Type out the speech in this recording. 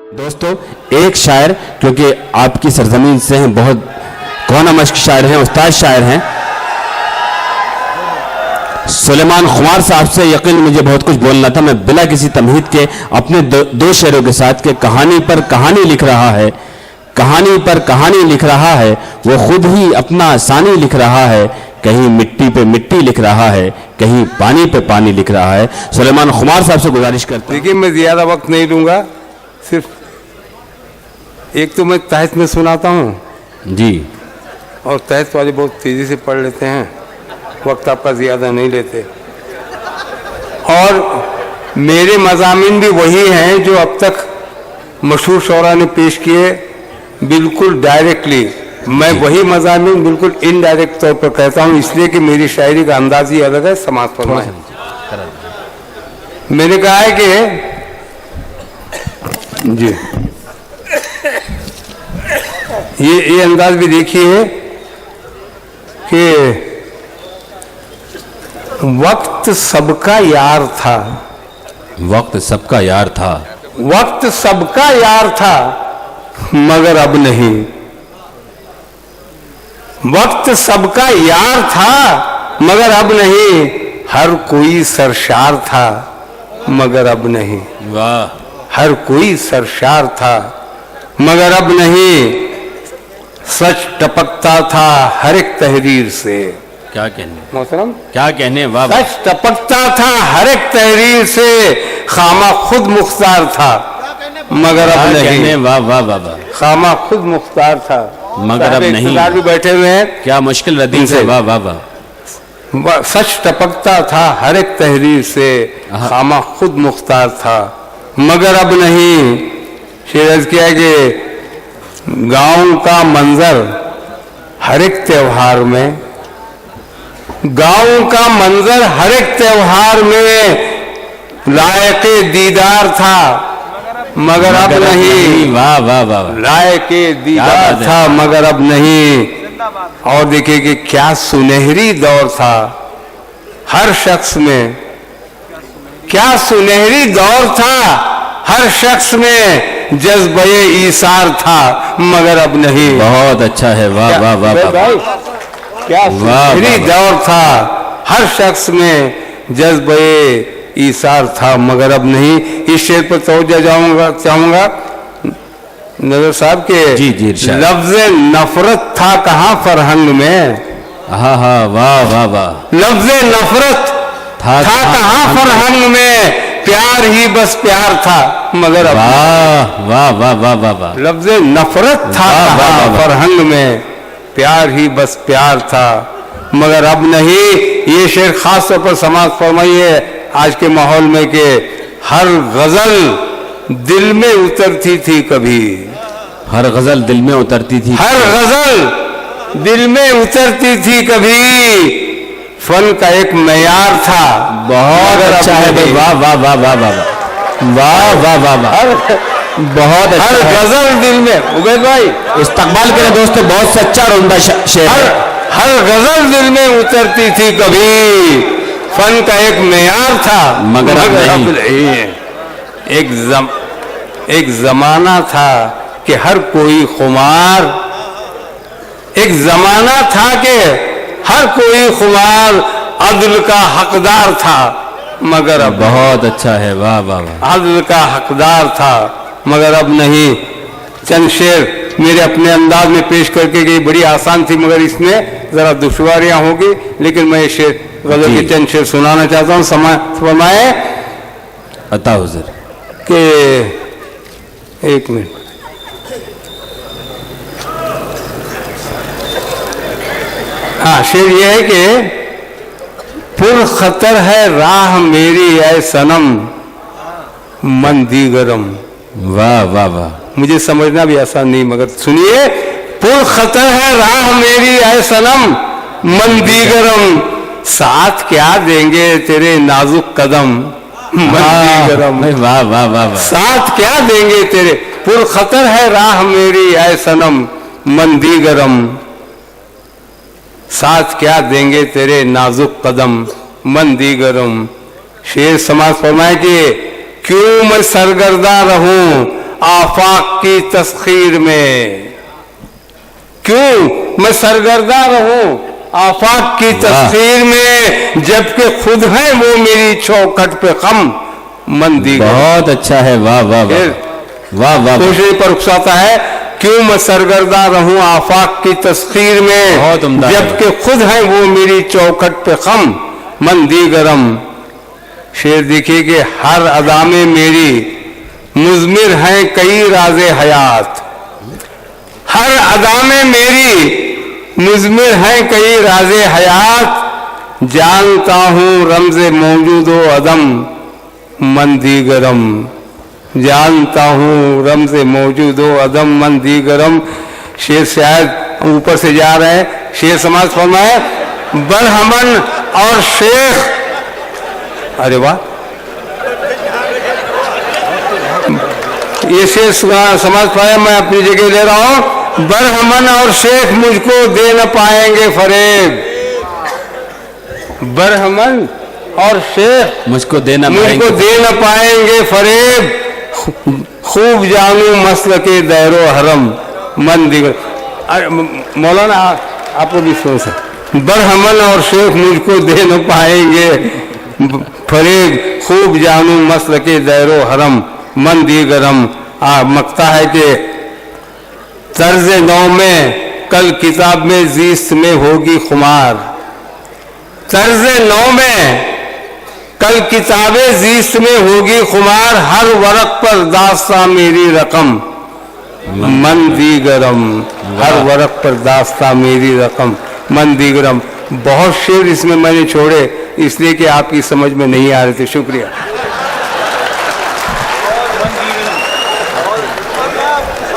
दोस्तों, एक शायर, क्योंकि आपकी सरजमीन से हैं, बहुत कौन मश्क शायर हैं, उस्ताद शायर हैं, सुलेमान खुमार साहब से यकीन मुझे बहुत कुछ बोलना था। मैं बिना किसी तमहीद के अपने दो शेरों के साथ के कहानी पर कहानी लिख रहा है, कहानी पर कहानी लिख रहा है, वो खुद ही अपना सानी लिख रहा है, कहीं मिट्टी पे मिट्टी लिख रहा है, कहीं पानी पे पानी लिख रहा है। सुलेमान खुमार साहब से गुजारिश करता हूं। देखिए, मैं ज़्यादा वक्त नहीं लूँगा, सिर्फ एक तो मैं तहत में सुनाता हूँ जी, और तहत वाले बहुत तेज़ी से पढ़ लेते हैं, वक्त आपका ज़्यादा नहीं लेते। और मेरे मज़ामीन भी वही हैं जो अब तक मशहूर शौरा ने पेश किए, बिल्कुल डायरेक्टली। मैं वही मज़ामीन बिल्कुल इनडायरेक्ट तौर पर कहता हूँ, इसलिए कि मेरी शायरी का अंदाज ही अलग है। समाज फरमाए। मैंने कहा है कि जी, ये अंदाज भी देखिए कि वक्त सबका यार था, वक्त सबका यार था, वक्त सबका यार था मगर अब नहीं। वक्त सबका यार था मगर अब नहीं, हर कोई सरशार था मगर अब नहीं। वाह। हर कोई सरशार था मगर अब नहीं, सच टपकता था हर एक तहरीर से। क्या कहने, मोहतरम क्या कहने, वाह। सच टपकता था हर एक तहरीर से, खामा खुद मुख्तार था मगर अब नहीं। वाह वाह वाह वाह। खामा खुद मुख्तार था मगर अब नहीं। भी बैठे हुए हैं, क्या मुश्किल रदीन से, वाह वाह वाह। सच टपकता था हर एक तहरीर से, खामा खुद मुख्तार था मगर अब नहीं। शेर किया कि गाँव का मंजर हर एक त्योहार में, गाँव का मंजर हर एक त्योहार में लायके दीदार था मगर अब नहीं। वाह वाह वाह। लायके दीदार था मगर अब नहीं। और देखिए कि क्या सुनहरी दौर था हर शख्स में, क्या सुनहरी दौर था हर शख्स में, जज्बे ईसार था मगर अब नहीं। बहुत अच्छा है, वाह वाह वाह वाह। क्या सुनहरी दौर था हर शख्स में, जज्बे ईसार था मगर अब नहीं। इस शेर पर तवज्जो चाहूंगा नजर साहब के। जी जी, लफ्ज नफरत था कहाँ फरहंग में। हाँ हाँ, वाह वाह वाह। लफ्ज नफरत था कहाँ फरहंग में, प्यार ही बस प्यार था मगर अब। वाह वाह वाह वाह वाह वाह। लफ्ज नफरत था कहाँ फरहंग में, प्यार ही बस प्यार था मगर अब नहीं। ये शेर खास तौर पर समाज फरमाइए आज के माहौल में कि हर गजल दिल में उतरती थी कभी, हर गजल दिल में उतरती थी, हर गजल दिल में उतरती थी कभी, फन का एक मेयार था। बहुत अच्छा है भाई, वाह वाह वाह वाह वाह वाह वाह वाह वाह। बहुत अच्छा। हर गजल दिल में, उबैद भाई इस्तकबाल करें दोस्तों, बहुत सच्चा और उम्दा शेर है। हर गजल दिल में उतरती थी कभी, फन का एक मेयार था मगर अब नहीं। एक जमाना था कि हर कोई खुमार, एक जमाना था कि हर कोई खुमार अदल का हकदार था मगर अब। बहुत अच्छा है, वाह वाह वाह। अदल का हकदार था मगर अब नहीं। चंद शेर मेरे अपने अंदाज में पेश करके गई, बड़ी आसान थी मगर इसमें जरा दुश्वारियां होगी, लेकिन मैं ये शेर गजल के चंद शेर सुनाना चाहता हूँ। फरमाए अता हुजूर के एक मिनट। हाँ, शेर ये है कि पुर खतर है राह मेरी ऐ सनम, मन दीगरम। वाह वाह वाह। मुझे समझना भी आसान नहीं मगर सुनिए। पुर खतर है राह मेरी ऐ सनम, मन दीगरम, साथ क्या देंगे तेरे नाजुक कदम, मन दीगरम। वाह वाह वाह। साथ क्या देंगे तेरे, पुर खतर है राह मेरी ऐ सनम, मन दीगरम, साथ क्या देंगे तेरे नाजुक कदम, मन दीगरम। शेर समाज फरमाए कि क्यों मैं सरगर्दा रहूं आफाक की तस्खीर में। क्यों मैं सरगर्दा रहूं आफाक की तस्खीर में, जबकि खुद है वो मेरी चौखट पे कम मंदी। बहुत अच्छा है, वाह वाह वाह वाह वाह। दूसरे पर उकसाता है, क्यों मैं सरगर्दा रहूं आफाक की तस्खीर में, बहुत उम्दा है। जबकि खुद है वो मेरी चौखट पे कम मंदी गरम। शेर देखिए कि हर अदा में मेरी मुज़मिर हैं कई राज़े हयात। हर अदा में मेरी मुज़मिर हैं कई राज़े हयात। जानता हूँ रमज़े मौजूदो अदम मंदी गरम। जानता हूँ रमज़े मौजूदो अदम मंदी गरम। शेर शायद ऊपर से जा रहे हैं। शेर समाज फरमाए, बरहमन और शेख, अरे वाह, ये शेर समाज पाया, मैं अपनी जगह ले रहा हूं। बरहमन और शेख मुझको दे न पाएंगे फरेब। बरहमन और शेख मुझको दे न पाएंगे फरेब। खूब जानू मसल के दैरो हरम मंदी। मौलाना आपको भी सोच है, बरहमन और शेख मुझको दे न पाएंगे फरेब। खूब जानू मसल के दैरो हरम मंदी गरम। मकता है कि तर्ज नौ में कल किताब में जीस्त में होगी खुमार। तर्ज नौ में कल किताबें जीस्त में होगी खुमार। हर वरक पर दास्ता मेरी रकम मंदी गरम। हर वरक पर दास्ता मेरी रकम मंदी गरम। बहुत शेर इसमें मैंने छोड़े इसलिए कि आपकी समझ में नहीं आ रहे थे। शुक्रिया।